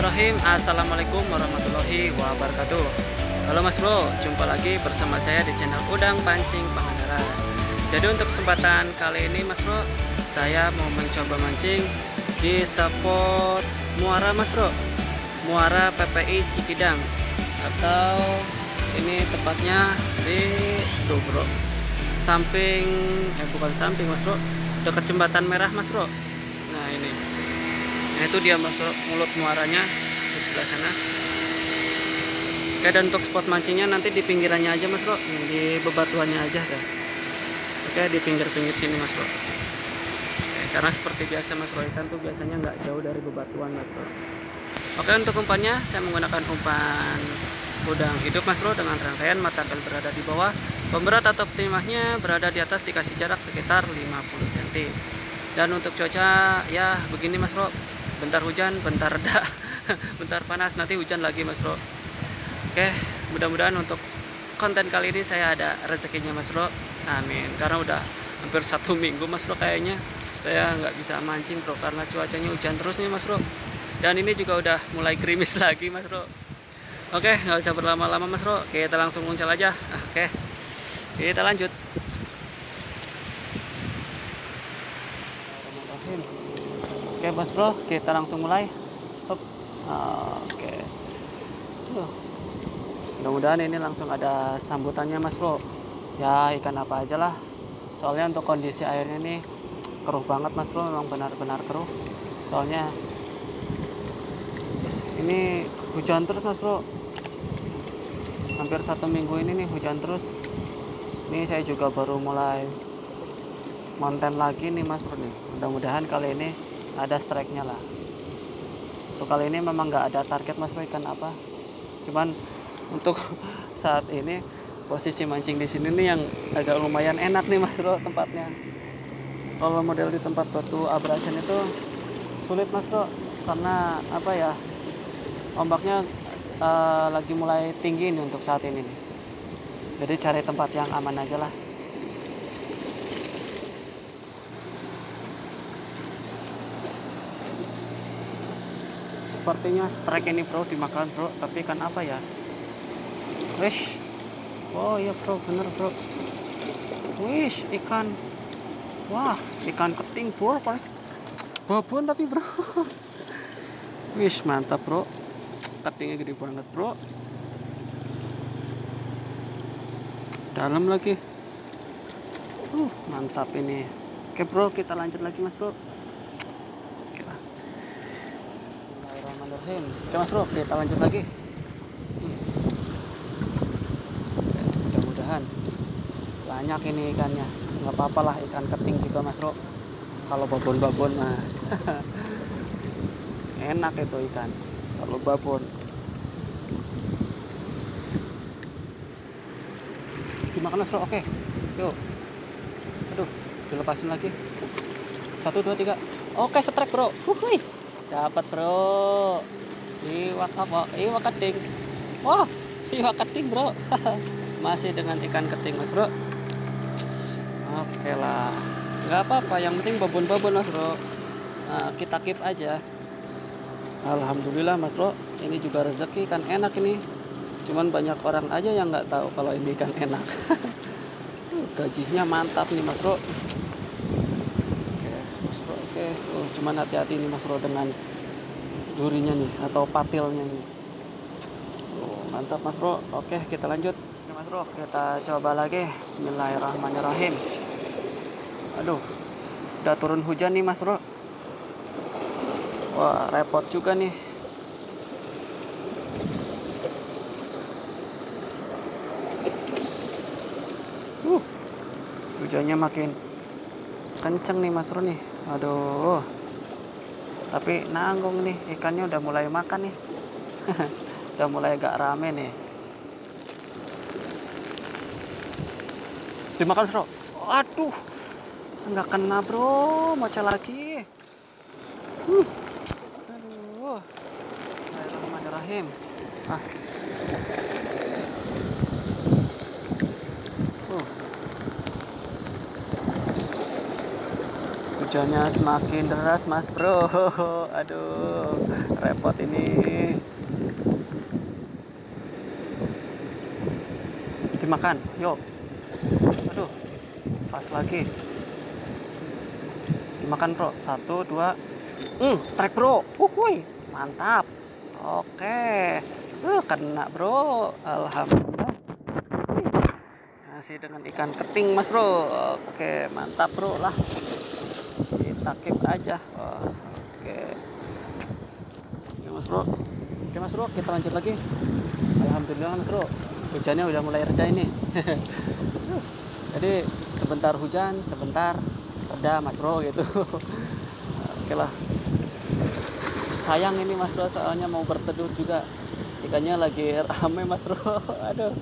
Bismillahirrahmanirrahim. Assalamualaikum warahmatullahi wabarakatuh. Halo Mas Bro, jumpa lagi bersama saya di channel Udang Pancing Pangandaran. Jadi untuk kesempatan kali ini Mas Bro, saya mau mencoba mancing di spot muara Mas Bro, muara PPI Cikidang, atau ini tepatnya di tuh Bro, samping bukan samping Mas Bro, dekat jembatan merah Mas Bro. Nah ini, nah itu dia Mas Bro, mulut muaranya di sebelah sana. Oke, dan untuk spot mancingnya nanti di pinggirannya aja Mas Bro, di bebatuannya aja deh. Oke, di pinggir-pinggir sini Mas Bro. Oke, karena seperti biasa Mas Bro, ikan tuh biasanya nggak jauh dari bebatuan Mas Bro. Oke, untuk umpannya saya menggunakan umpan udang hidup Mas Bro, dengan rangkaian mata kali berada di bawah, pemberat atau timahnya berada di atas, dikasih jarak sekitar 50 cm. Dan untuk cuaca ya begini Mas Bro, bentar hujan bentar reda bentar panas, nanti hujan lagi Mas Bro. Oke, mudah-mudahan untuk konten kali ini saya ada rezekinya Mas Bro, amin. Karena udah hampir 1 minggu Mas Bro kayaknya saya nggak bisa mancing Bro, karena cuacanya hujan terus nih Mas Bro. Dan ini juga udah mulai gerimis lagi Mas Bro. Oke, nggak usah berlama-lama Mas Bro, kita langsung muncul aja. Oke, kita lanjut. Oke Mas Bro, kita langsung mulai. Hop. Oke. Mudah-mudahan ini langsung ada sambutannya Mas Bro. Ya ikan apa aja lah. Soalnya untuk kondisi airnya ini keruh banget Mas Bro, memang benar-benar keruh. Soalnya ini hujan terus Mas Bro. Hampir 1 minggu ini nih hujan terus. Ini saya juga baru mulai konten lagi nih Mas Bro nih. Mudah-mudahan kali ini ada strike-nya lah. Untuk kali ini memang nggak ada target Mas Bro ikan apa. Cuman untuk saat ini posisi mancing di sini nih yang agak lumayan enak nih Mas Bro tempatnya. Kalau model di tempat batu abrasion itu sulit Mas Bro, karena apa ya, ombaknya lagi mulai tinggi nih untuk saat ini nih. Jadi cari tempat yang aman aja lah. Sepertinya strike ini Bro dimakan Bro, tapi ikan apa ya? Wish. Oh iya Bro, bener Bro. Wish, ikan. Wah, ikan keting Bro, pas babon tapi Bro. Wish, mantap Bro. Ketingnya gede banget Bro. Dalam lagi. Mantap ini. Oke Bro, kita lanjut lagi Mas Bro. Oke lah. Bismillahirrahmanirrahim. Oke Mas Bro, kita lanjut lagi. Mudah-mudahan banyak ini ikannya. Nggak apa-apa lah ikan keting juga Mas Bro. Kalau babon-babon mah enak itu ikan. Kalau babon dimakan Mas Bro. Oke, yuk. Aduh, dilepasin lagi. 1, 2, 3. Oke, strike Bro. Wuih, dapat Bro. Iwak apa? Iwak keting. Wah, iwak keting Bro. Masih dengan ikan keting Mas Bro. Oke lah, nggak apa-apa, yang penting babon-babon Mas Bro. Nah, kita keep aja. Alhamdulillah Mas Bro, ini juga rezeki ikan enak ini. Cuman banyak orang aja yang nggak tahu kalau ini ikan enak. Gajinya mantap nih Mas Bro. Oke Mas Bro, oke. Cuman hati-hati nih Mas Bro dengan durinya nih atau patilnya nih. Mantap Mas Bro. Oke, kita lanjut. Oke Mas Bro, kita coba lagi. Bismillahirrahmanirrahim. Aduh, udah turun hujan nih Mas Bro. Wah, repot juga nih. Hujannya makin kenceng nih Mas Bro nih. Aduh, tapi nanggung nih, ikannya udah mulai makan nih. Udah mulai agak rame nih. Dimakan Bro. Aduh, nggak kena Bro, macam lagi. Aduh, Bismillahirrahmanirrahim. Hujannya semakin deras mas bro. Aduh, repot ini. Dimakan, yuk. Aduh, pas lagi. Dimakan bro, 1, 2. Strike bro. Wuhui, mantap. Oke. Kena bro. Alhamdulillah. Masih dengan ikan keting mas bro. Oke, mantap bro lah. Kita keep aja. Oke. Ya mas bro. Oke mas bro, kita lanjut lagi. Alhamdulillah mas bro, hujannya udah mulai reda ini. Jadi sebentar hujan, sebentar reda mas bro gitu. Oke lah. Sayang ini mas bro, soalnya mau berteduh juga. Ikannya lagi rame mas bro. Aduh.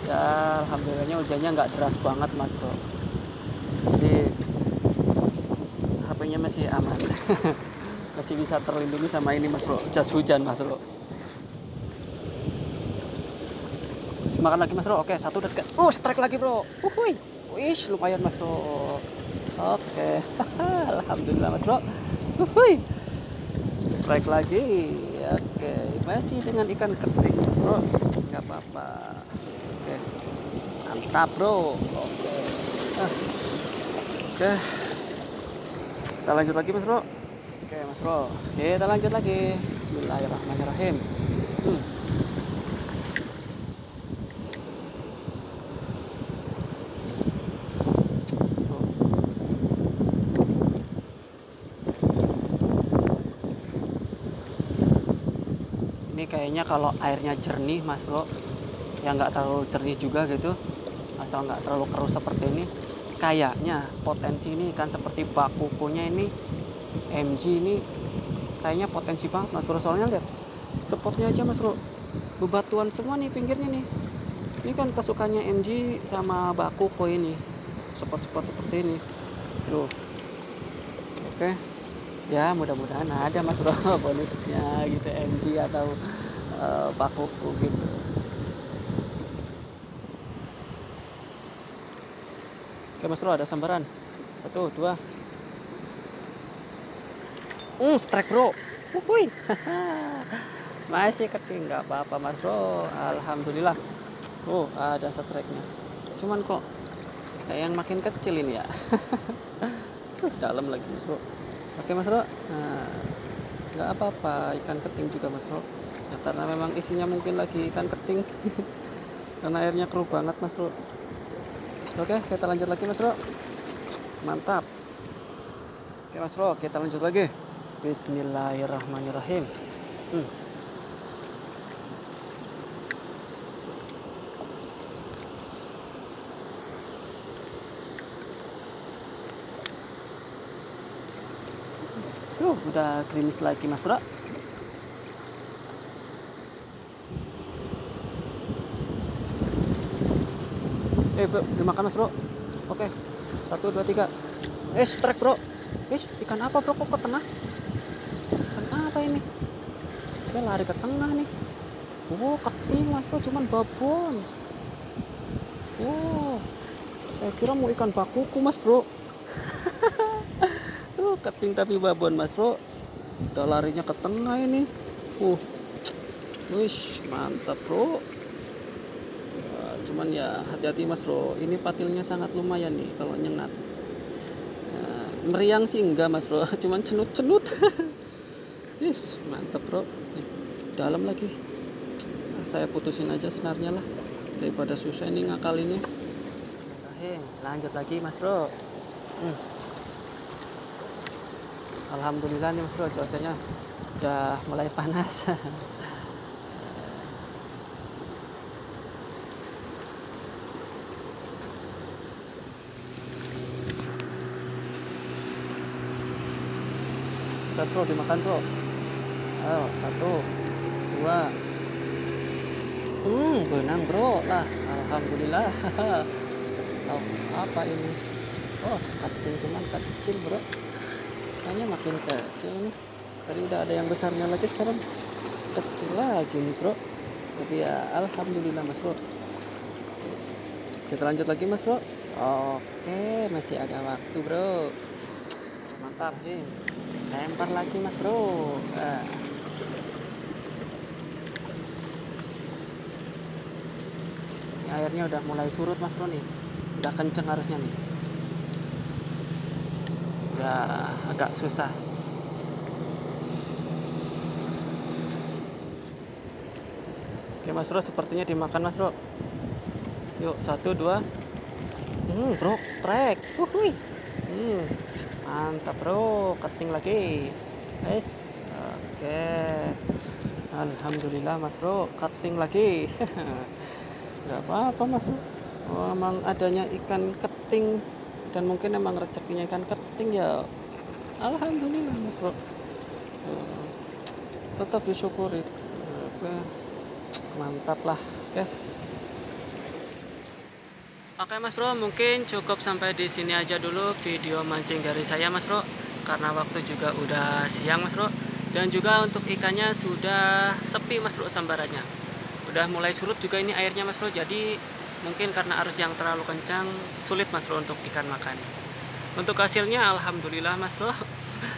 Ya alhamdulillahnya hujannya nggak deras banget mas bro. Jadi HP-nya masih aman. Masih bisa terlindungi sama ini mas bro, jas hujan mas bro. Dimakan lagi mas bro. Oke, 1 dekat. Strike lagi bro. Wish, lumayan mas bro. Oke. Alhamdulillah mas bro. Strike lagi. Oke, masih dengan ikan keting mas bro. Nggak apa-apa. Oke, mantap bro. Oke, kita lanjut lagi mas bro. Oke mas bro, kita lanjut lagi. Bismillahirrahmanirrahim. Ini kayaknya kalau airnya jernih mas bro, ya nggak terlalu jernih juga gitu, asal nggak terlalu keruh seperti ini, kayaknya potensi ini ikan seperti bakukunya ini, MG ini kayaknya potensi banget mas bro. Soalnya lihat spotnya aja mas bro, bebatuan semua nih pinggirnya nih. Ini kan kesukaannya MG sama bakuko ini, spot-spot seperti ini tuh. Oke, ya mudah-mudahan ada mas bro bonusnya gitu, MG atau bakuku gitu. Oke mas bro, ada sambaran. 1, 2. Strike bro. Masih keting, nggak apa-apa mas bro. Alhamdulillah. Ada strike-nya. Cuman kok kayak yang makin kecil ini ya. Dalam lagi mas bro. Oke mas bro. Nah, nggak apa-apa, ikan keting juga mas bro. Ya, karena memang isinya mungkin lagi ikan keting. Karena airnya keruh banget mas bro. Oke, kita lanjut lagi mas bro. Mantap. Oke mas bro, kita lanjut lagi. Bismillahirrahmanirrahim. Udah gerimis lagi mas bro. Dimakan mas bro. Oke, 1, 2, 3. Strike bro. Ikan apa bro, kok ke tengah? Ikan apa ini? Dia lari ke tengah nih. Keting mas bro, cuman babon. Saya kira mau ikan bakuku mas bro. Keting tapi babon mas bro. Udah larinya ke tengah ini. Wish, mantap bro. Cuman ya hati-hati mas bro, ini patilnya sangat lumayan nih kalau nyengat. Meriang sih enggak mas bro, cuman cenut-cenut. Mantap bro. Dalam lagi. Saya putusin aja senarnya lah, daripada susah ini ngakal ini. Lanjut lagi mas bro. Alhamdulillah nih mas bro, cuacanya udah mulai panas. Udah bro, dimakan bro. Ayo, 1, 2. Benang bro lah. Alhamdulillah. Apa ini? Keting cuman kecil bro. Kayaknya makin kecil nih. Tadi udah ada yang besarnya lagi, sekarang kecil lagi nih bro. Tapi ya alhamdulillah mas bro. Kita lanjut lagi mas bro. Oke, masih ada waktu bro. mantap sih. Lempar lagi mas bro. Ini airnya udah mulai surut mas bro nih, udah kenceng harusnya nih, udah agak susah. Oke mas bro, sepertinya dimakan mas bro. Yuk 1 2. Bro strike. Mantap bro, cutting lagi guys. Oke, alhamdulillah mas bro, cutting lagi. Nggak apa-apa mas bro. Emang adanya ikan keting dan mungkin emang rezekinya ikan keting ya, alhamdulillah mas bro. Tetap disyukuri. Oke, mantap lah. Oke mas bro, mungkin cukup sampai di sini aja dulu video mancing dari saya mas bro, karena waktu juga udah siang mas bro, dan juga untuk ikannya sudah sepi mas bro sambarannya. Udah mulai surut juga ini airnya mas bro, jadi mungkin karena arus yang terlalu kencang sulit mas bro untuk ikan makan. Untuk hasilnya alhamdulillah mas bro.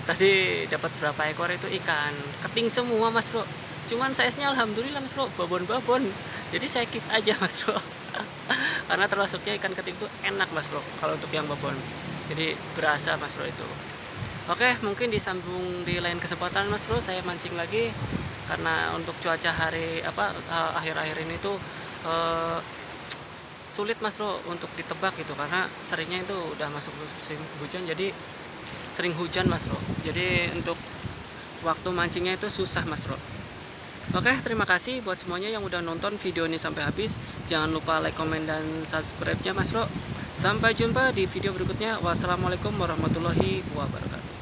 Tadi dapat berapa ekor itu ikan keting semua mas bro. Cuman size-nya alhamdulillah mas bro, babon-babon. Jadi saya keep aja mas bro. Karena termasuknya ikan keting itu enak mas bro kalau untuk yang babon, jadi berasa mas bro itu. Oke, mungkin disambung di lain kesempatan mas bro, saya mancing lagi. Karena untuk cuaca hari akhir-akhir ini tuh sulit mas bro untuk ditebak gitu, karena seringnya itu udah masuk musim hujan, jadi sering hujan mas bro, jadi untuk waktu mancingnya itu susah mas bro. Oke, terima kasih buat semuanya yang udah nonton video ini sampai habis. Jangan lupa like, komen, dan subscribe-nya mas bro. Sampai jumpa di video berikutnya. Wassalamualaikum warahmatullahi wabarakatuh.